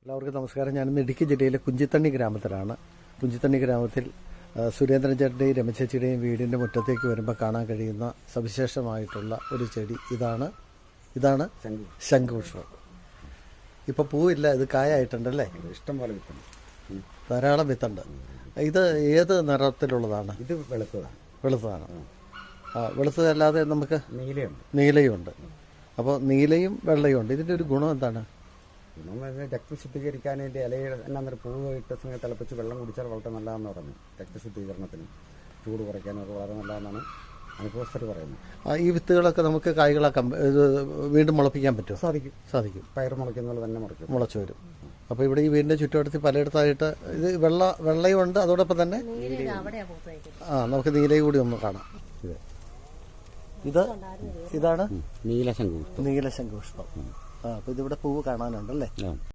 എല്ലാവർക്കും നമസ്കാരം. ഞാനിന്ന് ഇടുക്കി ജില്ലയിലെ കുഞ്ചിത്തണ്ണി ഗ്രാമത്തിലാണ്. കുഞ്ചിത്തണ്ണി ഗ്രാമത്തിൽ സുരേന്ദ്രൻ ചേട്ടൻ്റെയും രമചേച്ചിയുടെയും വീടിൻ്റെ മുറ്റത്തേക്ക് വരുമ്പോൾ കാണാൻ കഴിയുന്ന സവിശേഷമായിട്ടുള്ള ഒരു ചെടി ഇതാണ് ശംഖുപുഷ്പം. ഇപ്പോൾ പൂവില്ല, ഇത് കായായിട്ടുണ്ടല്ലേ? ഇഷ്ടം പോലെ വിത്തുണ്ട്, ധാരാളം വിത്തുണ്ട്. ഇത് ഏത് നിറത്തിലുള്ളതാണ്? ഇത് വെളുത്തതാണ്. വെളുത്തതാണ്. വെളുത്തതല്ലാതെ നമുക്ക് നീലയുണ്ട്. അപ്പോൾ നീലയും വെള്ളയും ഉണ്ട്. ഇതിൻ്റെ ഒരു ഗുണം എന്താണ്? രക്തം ശുദ്ധീകരിക്കാൻ അതിൻ്റെ ഇലയിൽ എന്നാന്നൊരു പൂവ് ഇട്ട സമയം തിളപ്പിച്ച് വെള്ളം കുടിച്ചാൽ വളരെ നല്ലതെന്ന് പറഞ്ഞു. രക്തശുദ്ധീകരണത്തിന്, ചൂട് കുറയ്ക്കാനൊക്കെ വളരെ നല്ലതെന്നാണ് അനുഭവസ്ഥർ പറയുന്നത്. ഈ വിത്തുകളൊക്കെ നമുക്ക് കായ്കളാക്കാൻ വീണ്ടും മുളപ്പിക്കാൻ പറ്റുമോ? സാധിക്കും. പയർ മുളയ്ക്കുന്ന തന്നെ മുളച്ചു വരും. അപ്പോൾ ഇവിടെ ഈ വീടിൻ്റെ ചുറ്റുവട്ടത്തിൽ പലയിടത്തായിട്ട് ഇത് വെള്ളയും ഉണ്ട്, അതോടൊപ്പം തന്നെ നമുക്ക് നീലയും കൂടി ഒന്ന് കാണാം. ഇതാണ് നീലശംഖുപുഷ്പം. അപ്പോൾ ഇതിവിടെ പൂവ് കാണാനുണ്ടല്ലേ?